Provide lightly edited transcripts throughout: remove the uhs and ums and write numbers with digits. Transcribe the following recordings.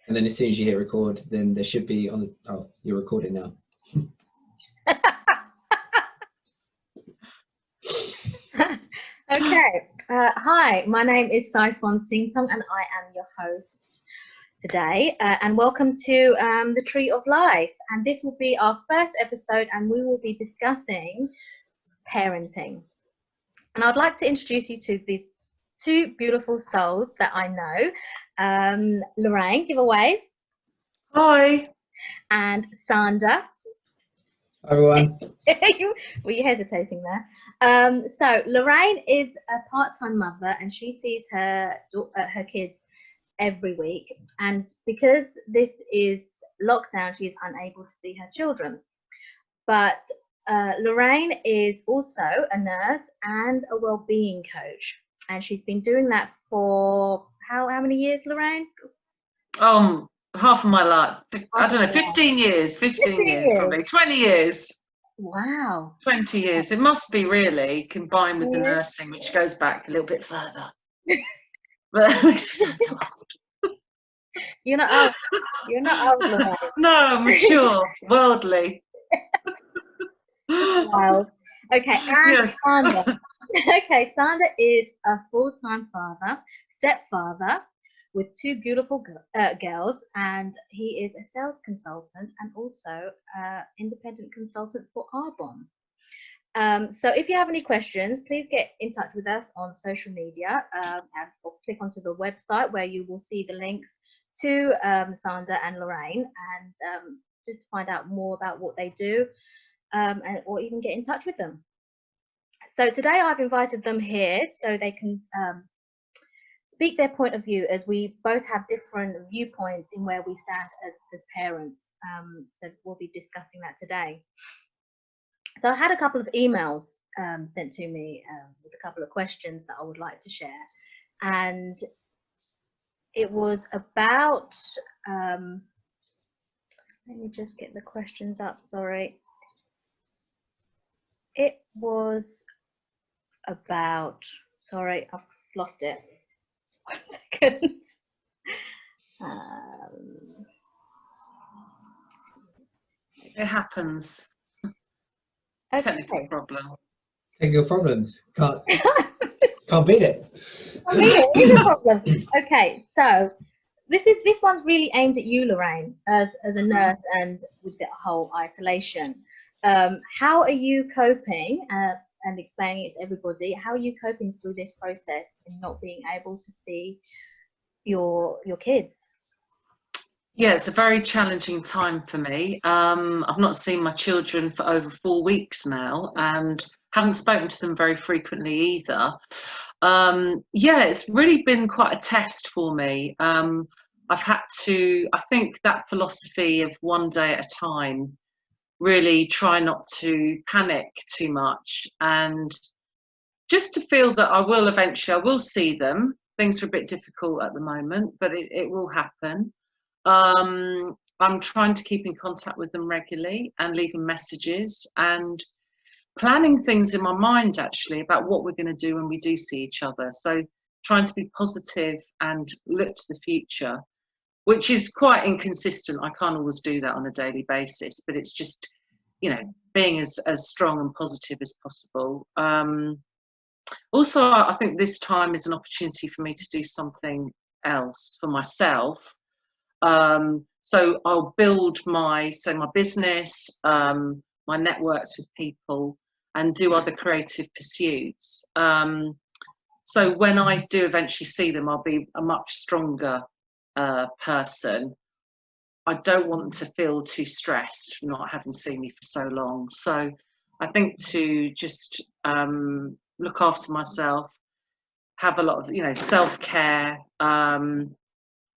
And then as soon as you hit record, then there should be on the, oh, you're recording now. Okay. Hi, my name is Saifon Singtong and I am your host today. And welcome to the Tree of Life. And this will be our first episode and we will be discussing parenting. And I'd like to introduce you to these two beautiful souls that I know. Lorraine, give a wave. Hi. And Sandra. Hi, everyone. Were you hesitating there? So Lorraine is a part-time mother and she sees her kids every week. And because this is lockdown, she is unable to see her children. But Lorraine is also a nurse and a well-being coach. And she's been doing that for how many years, Lorraine? Half of my life. I don't know, 15 years. 15 years, probably. 20 years. Wow. 20 years. It must be really, combined with the nursing, which goes back a little bit further. But that makes me sound so old. You're not old. You're not old, Lorraine. No, mature, worldly. Wow. Okay, and yes. Sandra. Okay, Sandra is a full-time stepfather, with two beautiful girls, and he is a sales consultant and also independent consultant for Arbonne. So if you have any questions, please get in touch with us on social media or click onto the website where you will see the links to Sandra and Lorraine and just find out more about what they do or even get in touch with them. So today I've invited them here so they can speak their point of view, as we both have different viewpoints in where we stand as parents. So we'll be discussing that today. So I had a couple of emails sent to me with a couple of questions that I would like to share. And it was about, let me just get the questions up, sorry. It was about, sorry, I've lost it. 1 second. It happens. Okay. Technical problem. Technical problems. Can't beat it. I mean, it is a problem. Okay, so this one's really aimed at you, Lorraine, as a nurse and with the whole isolation. How are you coping? And explaining it to everybody, how are you coping through this process and not being able to see your kids? Yeah, it's a very challenging time for me. I've not seen my children for over 4 weeks now and haven't spoken to them very frequently either. Yeah, it's really been quite a test for me. I've had to, I think that philosophy of one day at a time, really try not to panic too much and just to feel that I will see them. Things are a bit difficult at the moment, but it will happen. I'm trying to keep in contact with them regularly and leaving messages and planning things in my mind actually about what we're going to do when we do see each other. So trying to be positive and look to the future, which is quite inconsistent. I can't always do that on a daily basis, but it's just, you know, being as strong and positive as possible. Also, I think this time is an opportunity for me to do something else for myself. So I'll build my business, my networks with people, and do other creative pursuits. So when I do eventually see them, I'll be a much stronger person. I don't want them to feel too stressed not having seen me for so long. So I think to just look after myself, have a lot of, you know, self-care,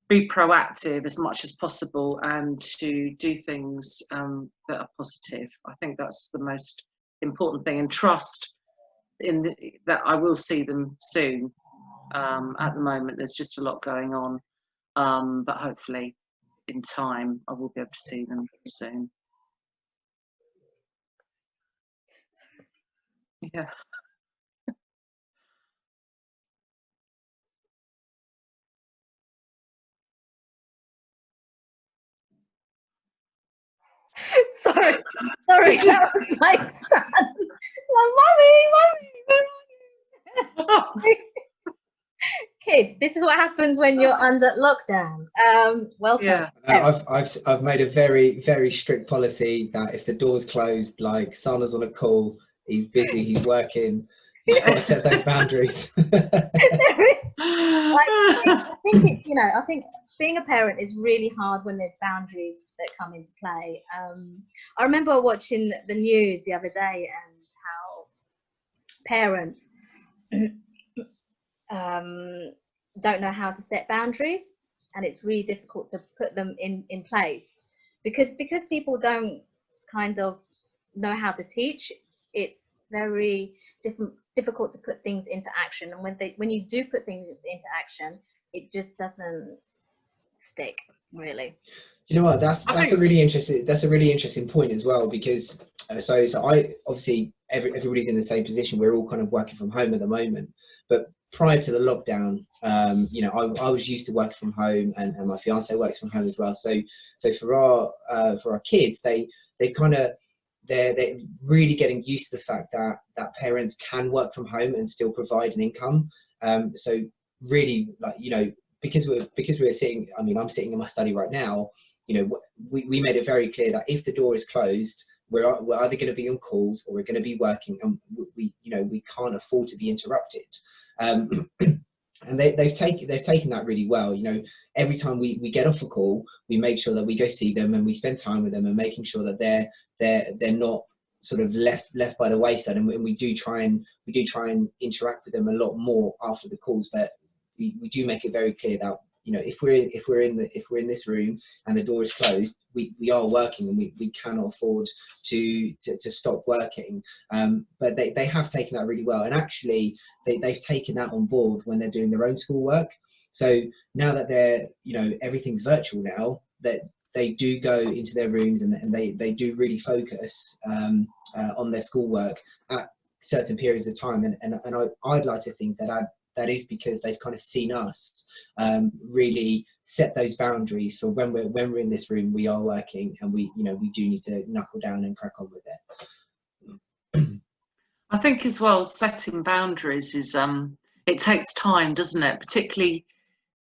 be proactive as much as possible, and to do things that are positive. I think that's the most important thing, and trust in that I will see them soon. At the moment, there's just a lot going on, but hopefully in time I will be able to see them soon. Yeah. Sorry, that was my son. Like, mommy, where are you? Kids, this is what happens when you're under lockdown. Welcome. Yeah. I've made a very strict policy that if the door's closed, like Sana's on a call, he's busy, he's working, you've got to set those boundaries. There is, like, I think I think being a parent is really hard when there's boundaries that come into play. I remember watching the news the other day and how parents don't know how to set boundaries, and it's really difficult to put them in place because people don't kind of know how to teach. It's very difficult to put things into action, and when you do put things into action, it just doesn't stick, really. You know what? That's a really interesting point as well, because so I obviously everybody's in the same position. We're all kind of working from home at the moment, but prior to the lockdown, I was used to working from home, and my fiance works from home as well. So for our kids, they're really getting used to the fact that parents can work from home and still provide an income. So really, like, because we're sitting, I mean, I'm sitting in my study right now. We made it very clear that if the door is closed, we're either going to be on calls or we're going to be working, and we can't afford to be interrupted. And they've taken that really well. Every time we get off a call, we make sure that we go see them and we spend time with them, and making sure that they're not sort of left by the wayside. And we do try and interact with them a lot more after the calls, but we do make it very clear that if we're in this room and the door is closed, we are working, and we cannot afford to stop working. But they have taken that really well, and actually they've taken that on board when they're doing their own schoolwork. So now that they're everything's virtual now, that they do go into their rooms, and they do really focus on their schoolwork at certain periods of time, and I'd like to think that is because they've kind of seen us really set those boundaries for when we're in this room, we are working, and we do need to knuckle down and crack on with it. I think as well, setting boundaries is it takes time, doesn't it? Particularly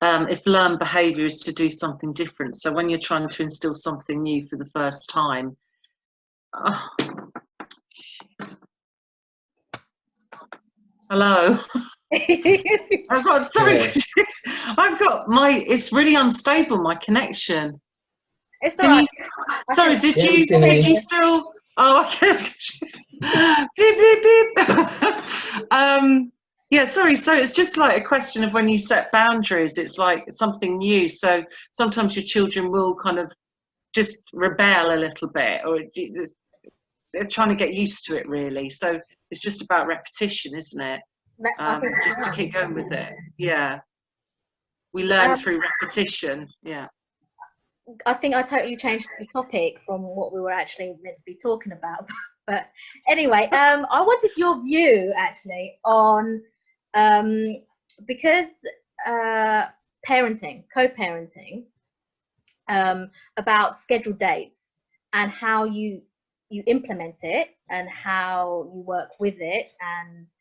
if learned behaviour is to do something different. So when you're trying to instill something new for the first time, hello. It's really unstable, my connection. It's all right. Sorry, did you still? Oh, okay. Beep, beep, beep. Yeah, sorry. So it's just like a question of when you set boundaries, it's like something new. So sometimes your children will kind of just rebel a little bit, or they're trying to get used to it, really. So it's just about repetition, isn't it? Just to keep going with it. Yeah, we learn through repetition. Yeah. I think I totally changed the topic from what we were actually meant to be talking about. But anyway, I wanted your view actually on because co-parenting, about scheduled dates and how you implement it and how you work with it and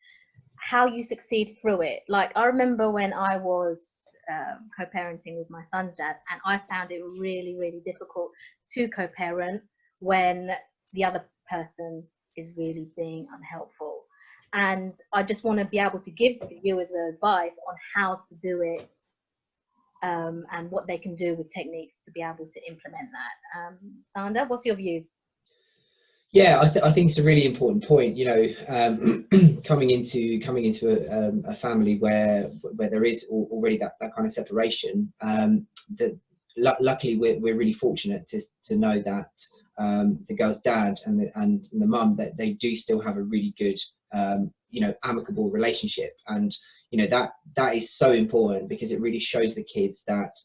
how you succeed through it. Like, I remember when I was co-parenting with my son's dad, and I found it really, really difficult to co-parent when the other person is really being unhelpful. And I just want to be able to give the viewers advice on how to do it, and what they can do with techniques to be able to implement that. Sandra, what's your view? Yeah, I think it's a really important point. Coming into a family where there is already that kind of separation. Luckily, we're really fortunate to know that the girl's dad and the mum, that they do still have a really good amicable relationship, and that is so important, because it really shows the kids that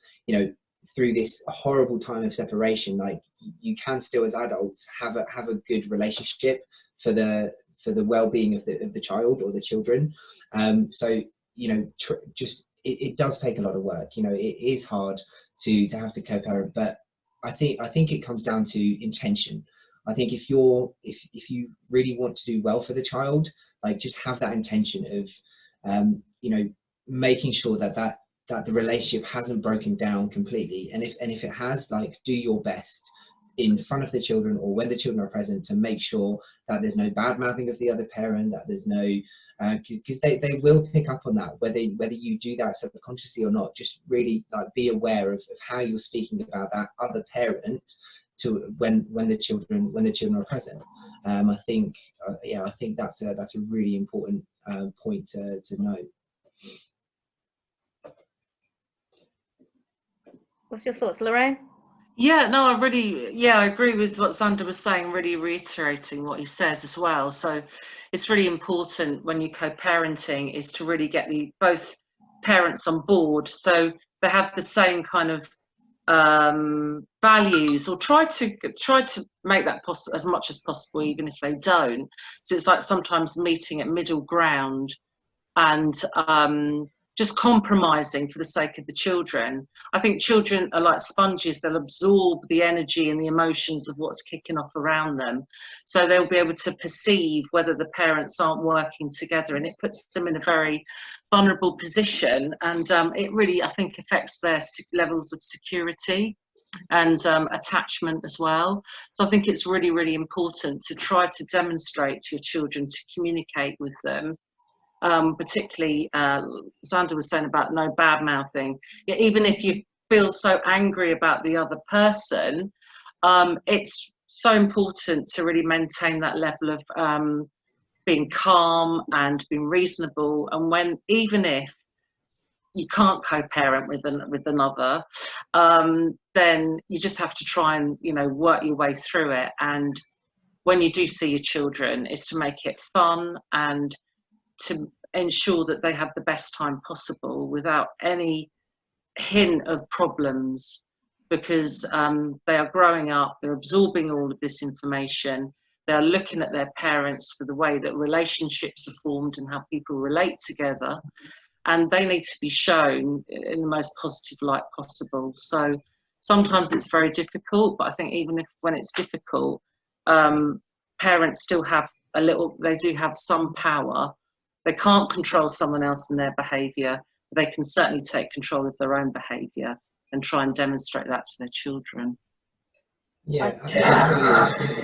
through this horrible time of separation, like, you can still, as adults, have a good relationship for the well-being of the child or the children. So it does take a lot of work. It is hard to have to co-parent, but I think it comes down to intention. I think if you really want to do well for the child, like just have that intention of making sure that the relationship hasn't broken down completely, and if it has, like, do your best in front of the children or when the children are present to make sure that there's no bad mouthing of the other parent, that there's no because they will pick up on that, whether you do that subconsciously or not. Just really, like, be aware of how you're speaking about that other parent to when the children are present. I think I think that's a really important point to note. What's your thoughts, Lorraine? Yeah, no, I agree with what Xander was saying, really reiterating what he says as well. So it's really important when you're co-parenting is to really get both parents on board, so they have the same kind of values, or try to make that possible as much as possible, even if they don't. So it's like sometimes meeting at middle ground and just compromising for the sake of the children. I think children are like sponges. They'll absorb the energy and the emotions of what's kicking off around them. So they'll be able to perceive whether the parents aren't working together, and it puts them in a very vulnerable position. And it really, I think, affects their levels of security and attachment as well. So I think it's really, really important to try to demonstrate to your children to communicate with them. Particularly, Xander was saying about no bad mouthing. Yeah, even if you feel so angry about the other person, it's so important to really maintain that level of being calm and being reasonable. And even if you can't co-parent with another, then you just have to try and work your way through it. And when you do see your children, is to make it fun and to ensure that they have the best time possible without any hint of problems, because they are growing up, they're absorbing all of this information, they're looking at their parents for the way that relationships are formed and how people relate together, and they need to be shown in the most positive light possible. So sometimes it's very difficult, but I think even when it's difficult, parents still have they do have some power. They can't control someone else and their behaviour, but they can certainly take control of their own behaviour and try and demonstrate that to their children. Yeah,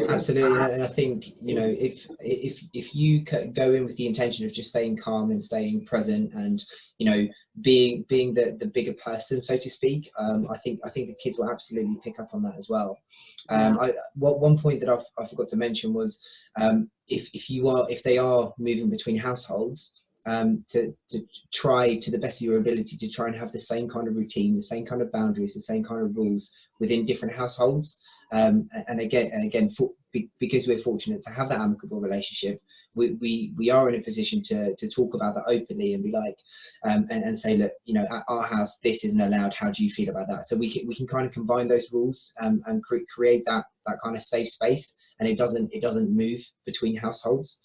absolutely. And I think, if you go in with the intention of just staying calm and staying present and being the bigger person, so to speak, I think the kids will absolutely pick up on that as well. One point that I forgot to mention was, if they are moving between households, to try to the best of your ability to try and have the same kind of routine, the same kind of boundaries, the same kind of rules within different households. And again, because we're fortunate to have that amicable relationship, we are in a position to talk about that openly and be like, and say, look, at our house this isn't allowed. How do you feel about that? So we can kind of combine those rules and create that kind of safe space, and it doesn't move between households.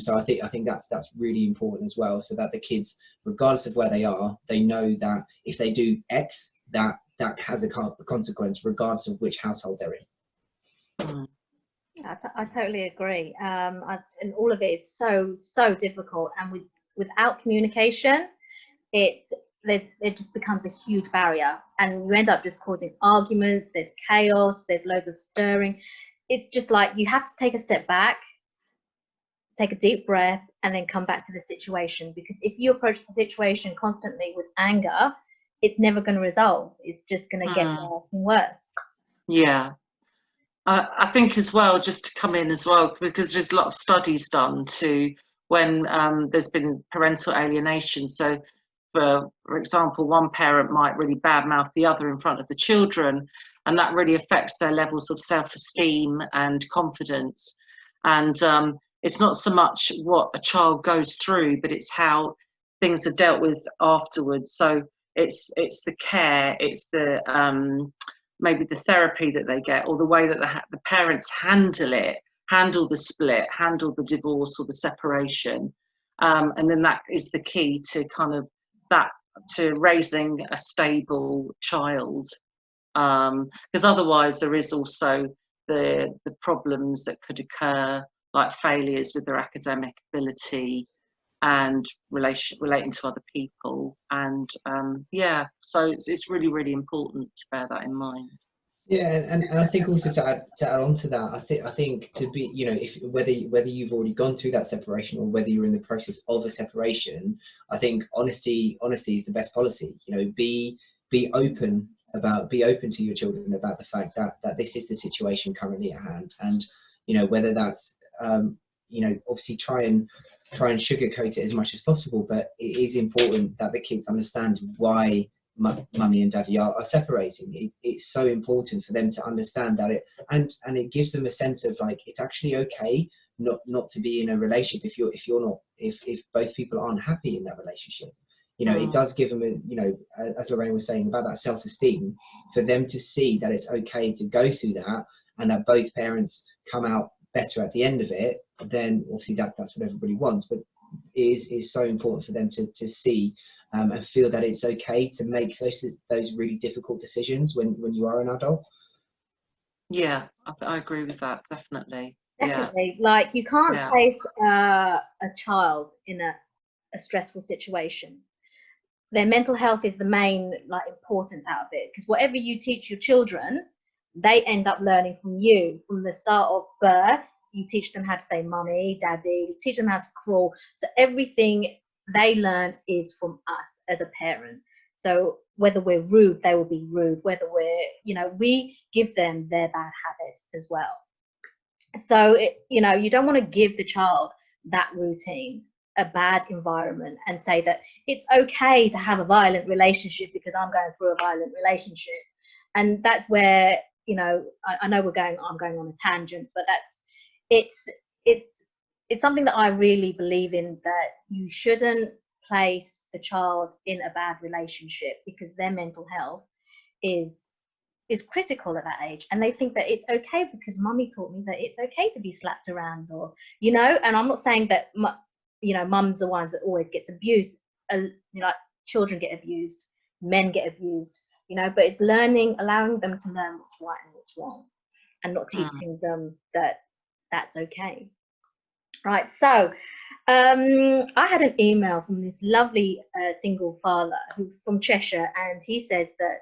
So I think that's really important as well, so that the kids, regardless of where they are, they know that if they do X, that has a consequence regardless of which household they're in. I totally agree. And all of it is so difficult, and without communication, it just becomes a huge barrier, and you end up just causing arguments. There's chaos. There's loads of stirring. It's just like you have to take a step back, take a deep breath, and then come back to the situation. Because if you approach the situation constantly with anger, it's never going to resolve. It's just going to get worse and worse. Yeah. I think as well, just to come in as well, because there's a lot of studies done to when there's been parental alienation. So, for example, one parent might really badmouth the other in front of the children, and that really affects their levels of self-esteem and confidence. And it's not so much what a child goes through, but it's how things are dealt with afterwards. So it's the care, it's the maybe the therapy that they get, or the way that the parents handle the split, handle the divorce or the separation. And then that is the key to kind of to raising a stable child. because otherwise there is also the problems that could occur, like failures with their academic ability and relating to other people. And yeah, so it's really, really important to bear that in mind. Yeah, and I think also to add on to that, I think to be, you know, if whether you've already gone through that separation or whether you're in the process of a separation, I think honesty is the best policy. You know, be open to your children about the fact that this is the situation currently at hand, and you know, whether that's you know, obviously try and sugarcoat it as much as possible, but it is important that the kids understand why mummy and daddy are separating. It's so important for them to understand that and it gives them a sense of like, it's actually okay not to be in a relationship if both people aren't happy in that relationship. You know, it does give them a, you know, as Lorraine was saying about that self-esteem, for them to see that it's okay to go through that, and that both parents come out better at the end of it. Then obviously that's what everybody wants, but it is so important for them to see and feel that it's okay to make those really difficult decisions when you are an adult. Yeah, I agree with that, definitely. Definitely. Yeah. Like, you can't place a child in a stressful situation. Their mental health is the main like importance out of it, because whatever you teach your children, they end up learning from you. From the start of birth, you teach them how to say mummy, daddy, you teach them how to crawl. So everything they learn is from us as a parent. So whether we're rude, they will be rude. Whether we're, you know, we give them their bad habits as well. So, you know, you don't want to give the child that routine, a bad environment, and say that it's okay to have a violent relationship because I'm going through a violent relationship. And that's where, you know, I know I'm going on a tangent, but it's something that I really believe in, that you shouldn't place a child in a bad relationship, because their mental health is critical at that age, and they think that it's okay because mummy taught me that it's okay to be slapped around, or, you know. And I'm not saying that you know, mums are ones that always gets abused. You know, like, children get abused, men get abused, you know, but it's allowing them to learn what's right and what's wrong, and not teaching them that that's okay. Right. So I had an email from this lovely single father from Cheshire, and he says that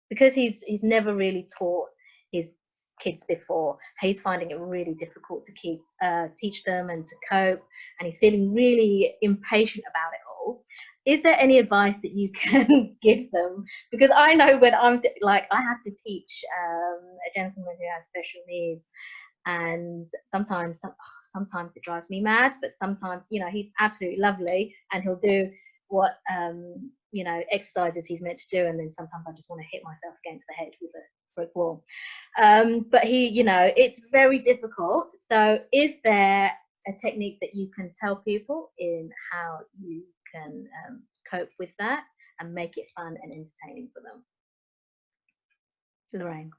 because he's never really taught his kids before, he's finding it really difficult to teach them and to cope, and he's feeling really impatient about it all. Is there any advice that you can give them? Because I know when I'm like, I had to teach a gentleman who has special needs, and sometimes it drives me mad, but sometimes, you know, he's absolutely lovely and he'll do what you know, exercises he's meant to do, and then sometimes I just want to hit myself against the head with a brick wall. But he, you know, it's very difficult. So is there a technique that you can tell people in how you can cope with that and make it fun and entertaining for them? Lorraine.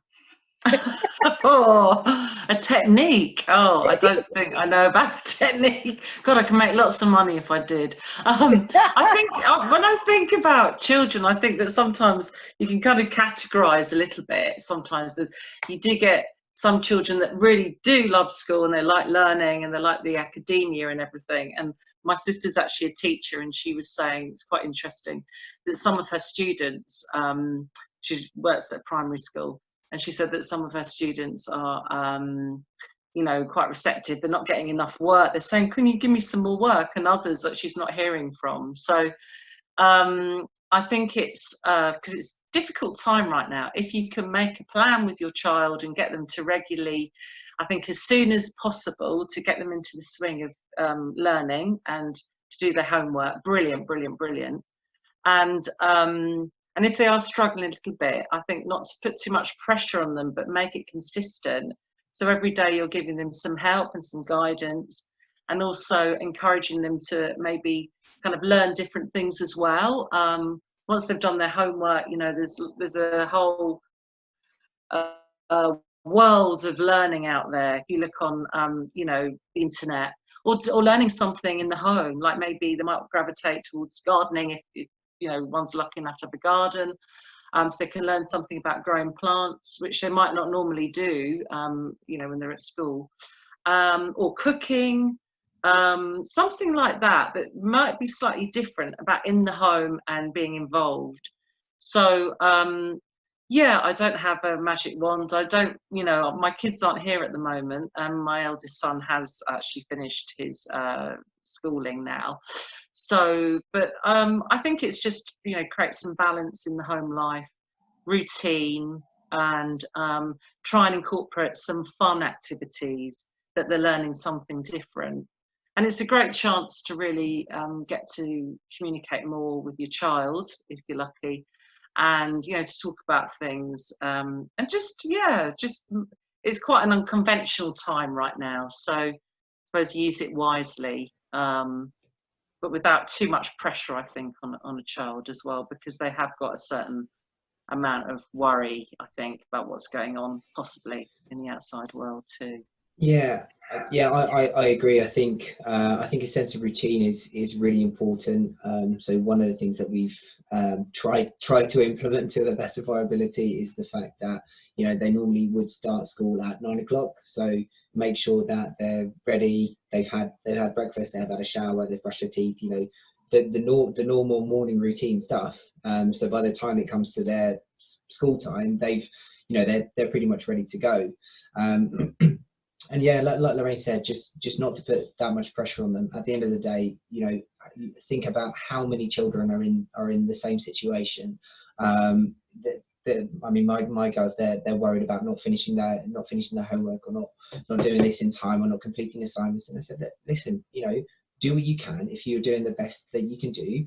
Oh, a technique. Oh, I don't think I know about a technique. God, I can make lots of money if I did. I think when I think about children, I think that sometimes you can kind of categorize a little bit. Sometimes that you do get some children that really do love school and they like learning and they like the academia and everything. And my sister's actually a teacher, and she was saying, it's quite interesting, that some of her students, she works at primary school, and she said that some of her students are, you know, quite receptive. They're not getting enough work. They're saying, can you give me some more work? And others that she's not hearing from. So I think it's, because it's a difficult time right now, if you can make a plan with your child and get them to regularly, I think as soon as possible, to get them into the swing of learning and to do their homework. Brilliant, brilliant, brilliant. And if they are struggling a little bit, I think not to put too much pressure on them, but make it consistent. So every day you're giving them some help and some guidance, and also encouraging them to maybe kind of learn different things as well. Once they've done their homework, you know, there's a whole world of learning out there. If you look on, you know, the internet, or learning something in the home, like maybe they might gravitate towards gardening if you know, one's lucky enough to have a garden. so they can learn something about growing plants, which they might not normally do, you know, when they're at school, or cooking, something like that, that might be slightly different about in the home and being involved. So, yeah, I don't have a magic wand. I don't, you know, my kids aren't here at the moment, and my eldest son has actually finished his schooling now. So, but I think it's just, you know, create some balance in the home life, routine, and try and incorporate some fun activities that they're learning something different. And it's a great chance to really get to communicate more with your child, if you're lucky, and, you know, to talk about things, and just, yeah, just, it's quite an unconventional time right now, so I suppose use it wisely, but without too much pressure, I think, on a child as well, because they have got a certain amount of worry, I think, about what's going on possibly in the outside world too. Yeah, yeah, I agree. I think a sense of routine is really important. So one of the things that we've tried to implement to the best of our ability is the fact that, you know, they normally would start school at 9 o'clock. So make sure that they're ready. They've had breakfast. They've had a shower. They've brushed their teeth. You know, the normal morning routine stuff. So by the time it comes to their school time, they've, you know, they're pretty much ready to go. And yeah, like Lorraine said, just not to put that much pressure on them. At the end of the day, you know, think about how many children are in the same situation. I mean, my girls, they're worried about not finishing their homework, or not doing this in time, or not completing assignments. And I said, listen, you know, do what you can. If you're doing the best that you can do,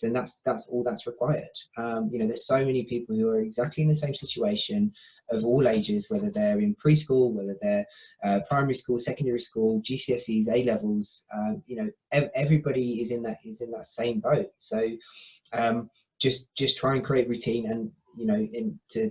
then that's all that's required. You know, there's so many people who are exactly in the same situation, of all ages, whether they're in preschool, whether they're primary school, secondary school, GCSEs, A levels. You know, everybody is in that same boat. So just try and create routine, and, you know,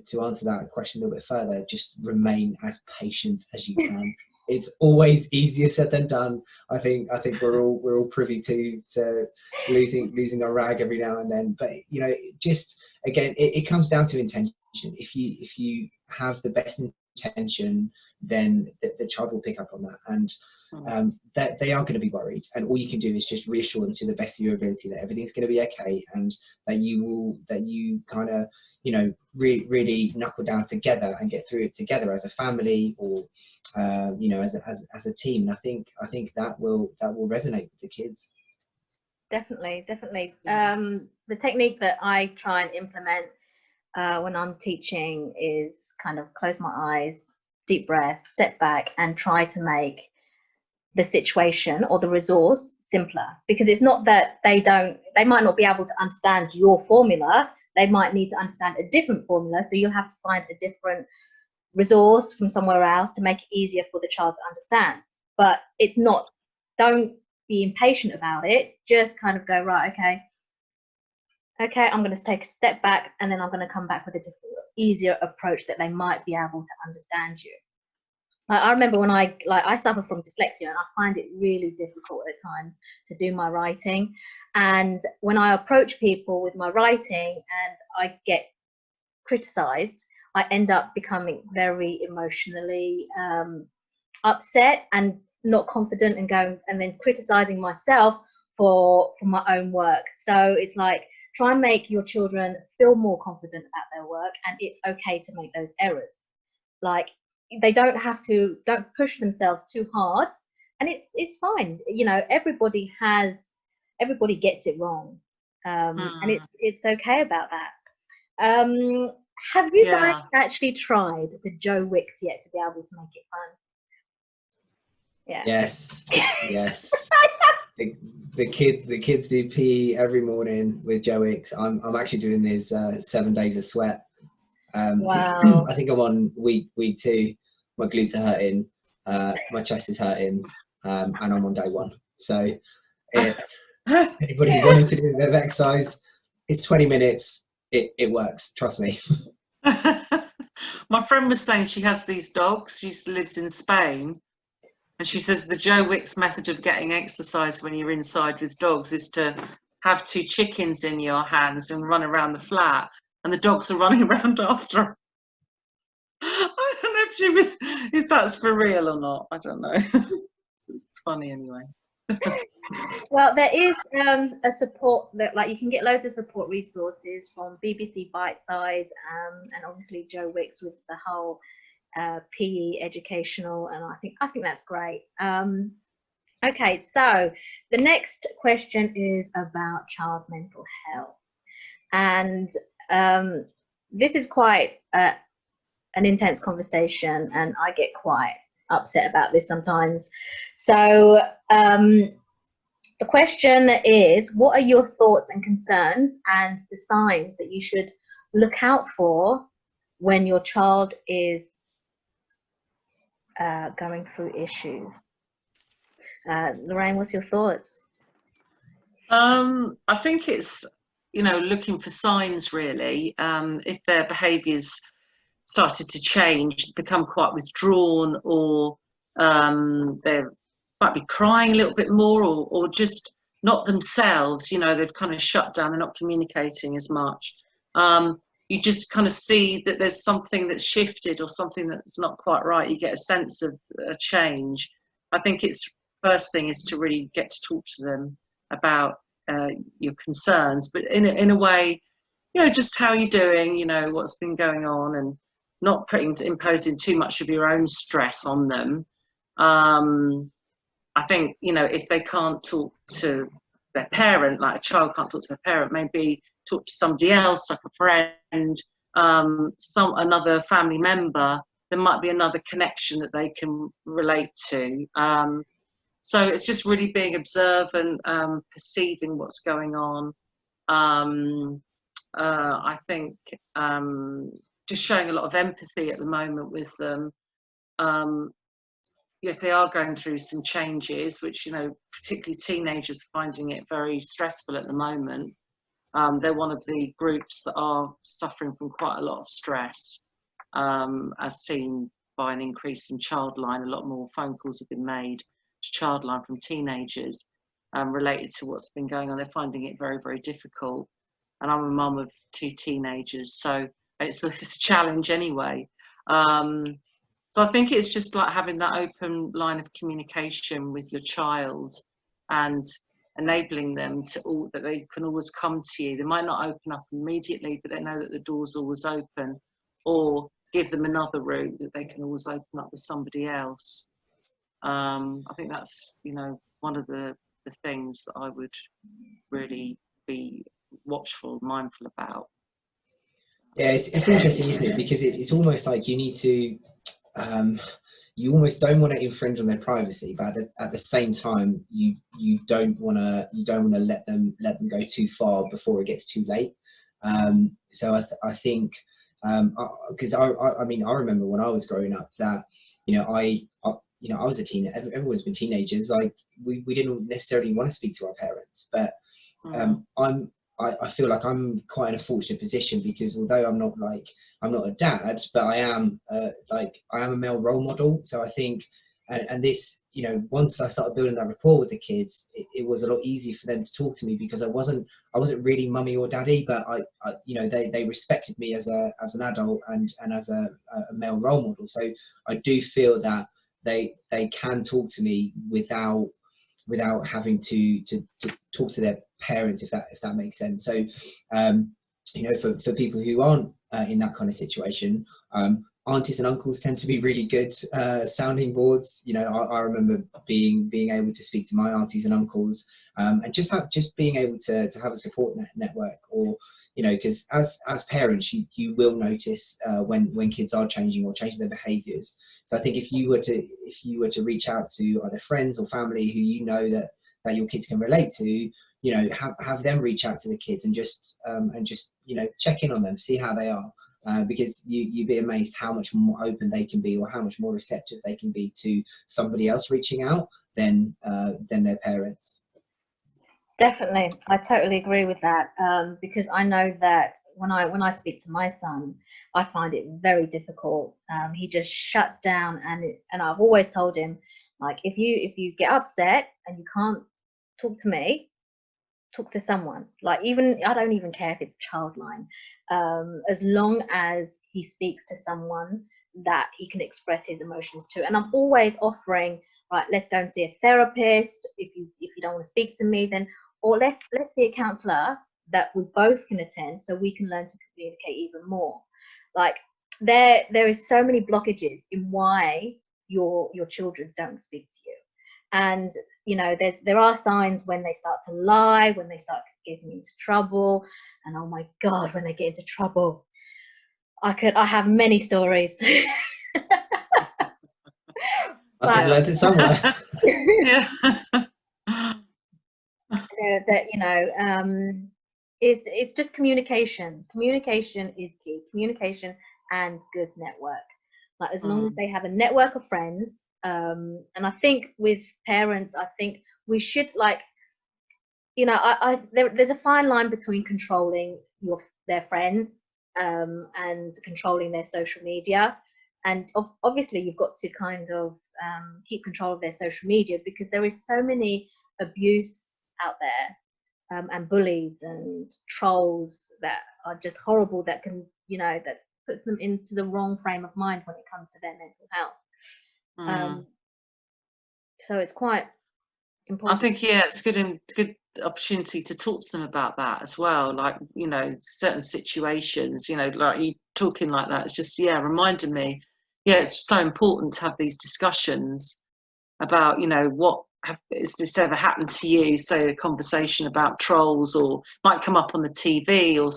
to answer that question a little bit further, just remain as patient as you can. It's always easier said than done. I think we're all privy to losing a rag every now and then. But, you know, just again, it comes down to intention. If you have the best intention, then the child will pick up on that, and that they are going to be worried. And all you can do is just reassure them to the best of your ability that everything's going to be okay, and that you kind of, you know, really knuckle down together and get through it together as a family, or you know, as a team. And I think that will resonate with the kids. Definitely. The technique that I try and implement when I'm teaching is kind of close my eyes, deep breath, step back, and try to make the situation or the resource simpler. Because it's not that they might not be able to understand your formula. They might need to understand a different formula. So you'll have to find a different resource from somewhere else to make it easier for the child to understand. But it's not, don't be impatient about it. Just kind of go, right, okay, I'm going to take a step back, and then I'm going to come back with a different, easier approach that they might be able to understand you. I remember when I suffer from dyslexia, and I find it really difficult at times to do my writing. And when I approach people with my writing and I get criticized, I end up becoming very emotionally upset and not confident, and then criticizing myself for my own work. So it's like, try and make your children feel more confident about their work, and it's okay to make those errors. Like, they don't push themselves too hard, and it's fine. You know, everybody gets it wrong, and it's okay about that. Have you guys actually tried the Joe Wicks yet to be able to make it fun? Yeah. Yes. The kids do PE every morning with Joe Wicks. I'm actually doing this 7 days of sweat. Wow. I think I'm on week 2. My glutes are hurting, my chest is hurting, and I'm on day 1. So anybody wanting to do a bit of exercise, it's 20 minutes. It works, trust me. My friend was saying she has these dogs. She lives in Spain, and she says the Joe Wicks method of getting exercise when you're inside with dogs is to have 2 chickens in your hands and run around the flat. and the dogs are running around after her. I don't know if that's for real or not. I don't know. It's funny anyway. Well, there is a support that, like, you can get loads of support resources from BBC Bite Size, and obviously Joe Wicks with the whole PE educational, and I think that's great. Okay, so the next question is about child mental health, and this is quite an intense conversation, and I get quite upset about this sometimes. So the question is, what are your thoughts and concerns and the signs that you should look out for when your child is going through issues? Lorraine, what's your thoughts? I think it's, looking for signs really. If their behaviours started to change, become quite withdrawn, or they might be crying a little bit more, or just not themselves, they've kind of shut down, they're not communicating as much. You just kind of see that there's something that's shifted or something that's not quite right. You get a sense of a change. I think it's first thing is to really get to talk to them about your concerns, but in a way, just how you're doing, what's been going on, and not imposing too much of your own stress on them. I think, if they can't talk to their parent, like a child can't talk to their parent, maybe talk to somebody else, like a friend, another family member. There might be another connection that they can relate to. So it's just really being observant, perceiving what's going on. I think just showing a lot of empathy at the moment with them. If they are going through some changes, which, particularly teenagers are finding it very stressful at the moment. They're one of the groups that are suffering from quite a lot of stress, as seen by an increase in Childline. A lot more phone calls have been made to Childline from teenagers related to what's been going on. They're finding it very, very difficult. And I'm a mum of 2 teenagers, so it's a challenge anyway. So I think it's just like having that open line of communication with your child and enabling them that they can always come to you. They might not open up immediately, but they know that the door's always open, or give them another route that they can always open up with somebody else. I think that's, one of the things that I would really be watchful, mindful about. Yeah, it's interesting, isn't it? Because it's almost like you need to, you almost don't want to infringe on their privacy, but at the same time, you don't want to let them go too far before it gets too late. So I think, because I mean, I remember when I was growing up that, I was a teenager. Everyone's been teenagers. Like we didn't necessarily want to speak to our parents, but I feel like I'm quite in a fortunate position, because although I'm not a dad, but I am a male role model. So I think, and this, once I started building that rapport with the kids, it was a lot easier for them to talk to me, because I wasn't really mummy or daddy, but they respected me as an adult and as a male role model. So I do feel that they can talk to me without having to talk to their parents, if that makes sense. So for people who aren't in that kind of situation, aunties and uncles tend to be really good sounding boards. I remember being able to speak to my aunties and uncles, and just being able to have a support network, or because as parents, you will notice when kids are changing their behaviors. So I think if you were to reach out to either friends or family who that your kids can relate to, have them reach out to the kids and just check in on them, see how they are, because you'd be amazed how much more open they can be, or how much more receptive they can be to somebody else reaching out than their parents. Definitely, I totally agree with that, because I know that when I speak to my son, I find it very difficult. He just shuts down, and I've always told him, like, if you get upset and you can't talk to me, talk to someone. Like, even I don't even care if it's Childline. as long as he speaks to someone that he can express his emotions to. And I'm always offering, right, let's go and see a therapist. If you don't want to speak to me, then, or let's see a counselor that we both can attend, so we can learn to communicate even more. Like, there is so many blockages in why your children don't speak to you. And there are signs when they start to lie, when they start getting into trouble. And oh my God, when they get into trouble, I have many stories. Must have learned it somewhere. Yeah. That it's just communication. Communication is key. Communication and good network. Like, as long as they have a network of friends, and I think with parents, I think we should, like, there's a fine line between controlling their friends and controlling their social media. And obviously you've got to kind of keep control of their social media, because there is so many abuse out there, and bullies and trolls that are just horrible, that can, that puts them into the wrong frame of mind when it comes to their mental health. So it's quite important. I think, yeah, it's good opportunity to talk to them about that as well. Like, certain situations, like you talking like that, it's just, yeah, reminding me, yeah, it's so important to have these discussions about, what has this ever happened to you? Say a conversation about trolls, or might come up on the TV, or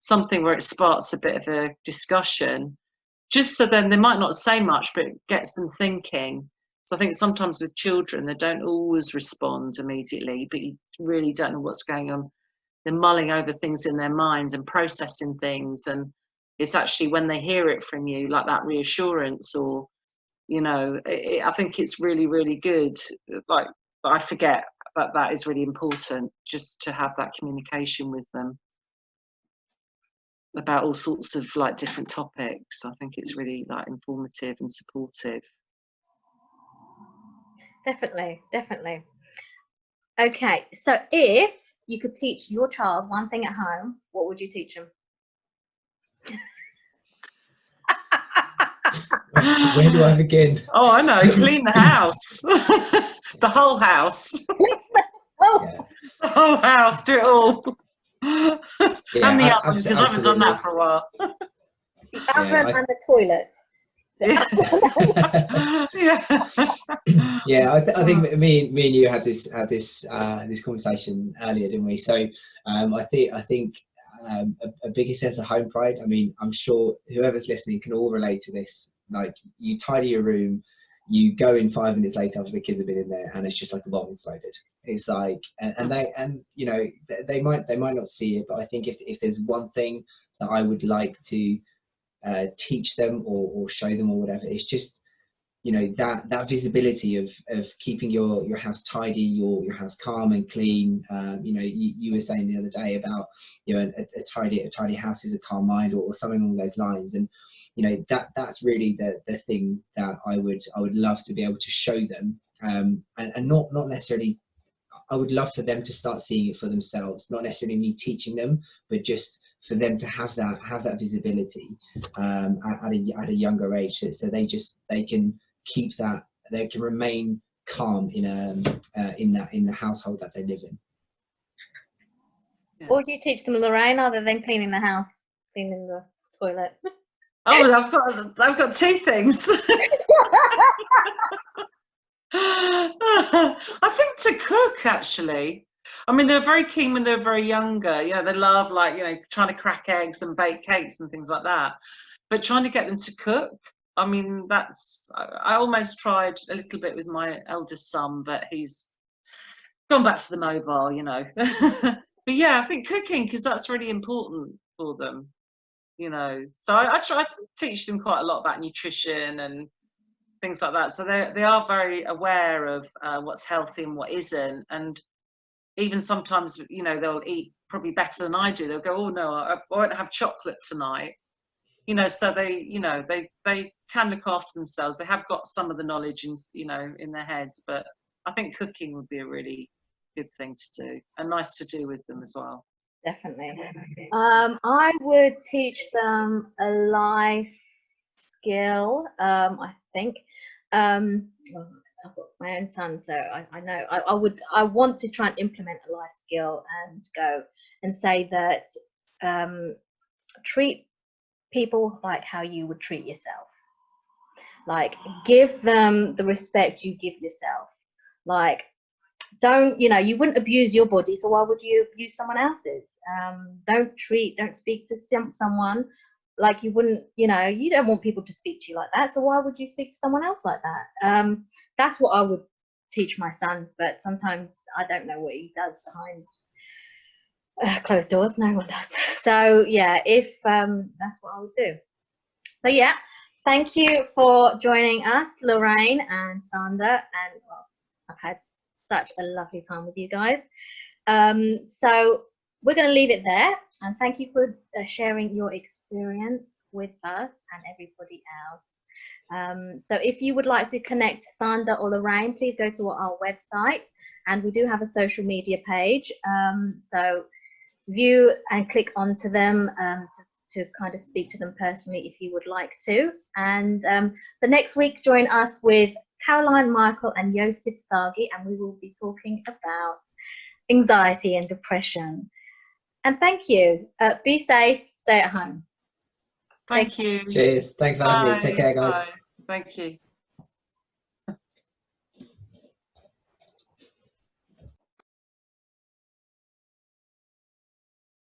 something where it sparks a bit of a discussion, just so then they might not say much, but it gets them thinking. So I think sometimes with children, they don't always respond immediately, but you really don't know what's going on. They're mulling over things in their minds and processing things. And it's actually when they hear it from you, like that reassurance, or, I think it's really, really good. Like, I forget that is really important, just to have that communication with them about all sorts of, like, different topics. I think it's really, like, informative and supportive. Definitely. Okay, so if you could teach your child one thing at home, what would you teach them? Where do I begin? Oh, I know. Clean the house. The whole house. Oh, The whole house. Do it all. Yeah, And the oven, because I haven't done that absolutely. for a while. the oven and the toilet. Yeah. Yeah. Yeah, I think me and you had this conversation earlier, didn't we? So I think a bigger sense of home pride. I mean, I'm sure whoever's listening can all relate to this. Like, you tidy your room, you go in 5 minutes later after the kids have been in there, and it's just like a bomb exploded. It's like, and they might not see it, but I think if there's one thing that I would like to teach them or show them or whatever, it's just, that visibility of keeping your house tidy, your house calm and clean. You were saying the other day about, a tidy house is a calm mind, or something along those lines. And that's really the thing that I would love to be able to show them, and not necessarily. I would love for them to start seeing it for themselves, not necessarily me teaching them, but just for them to have that visibility at a younger age, so they can keep that, they can remain calm in the household that they live in. What do you teach them, Lorraine, other than cleaning the house, cleaning the toilet? Oh, I've got 2 things. I think to cook, actually. I mean, they're very keen when they're very younger. They love, like, trying to crack eggs and bake cakes and things like that. But trying to get them to cook, I mean, I almost tried a little bit with my eldest son, but he's gone back to the mobile, But yeah, I think cooking, because that's really important for them, So I try to teach them quite a lot about nutrition and things like that. So they are very aware of what's healthy and what isn't. And even sometimes, they'll eat probably better than I do. They'll go, oh no, I won't have chocolate tonight. So they can look after themselves. They have got some of the knowledge in their heads, but I think cooking would be a really good thing to do, and nice to do with them as well. Definitely. I would teach them a life skill. I think. Well, I've got my own son, so I know I want to try and implement a life skill and go and say that treat people like how you would treat yourself. Like, give them the respect you give yourself. Like, don't, you wouldn't abuse your body, so why would you abuse someone else's? Don't speak to someone like you wouldn't, you don't want people to speak to you like that, so why would you speak to someone else like that? That's what I would teach my son, but sometimes I don't know what he does behind closed doors. No one does. So yeah, if that's what I would do. So yeah, thank you for joining us, Lorraine and Sander, and well, I've had such a lovely time with you guys. So we're going to leave it there, and thank you for sharing your experience with us and everybody else. So if you would like to connect Sander or Lorraine, please go to our website, and we do have a social media page. So view and click onto them to kind of speak to them personally if you would like to. And the next week, join us with Caroline Michael and Joseph Sagi, and we will be talking about anxiety and depression. And thank you. Be safe, stay at home. Thank you. Cheers. Thanks for having me. Take care, guys. Bye. Thank you.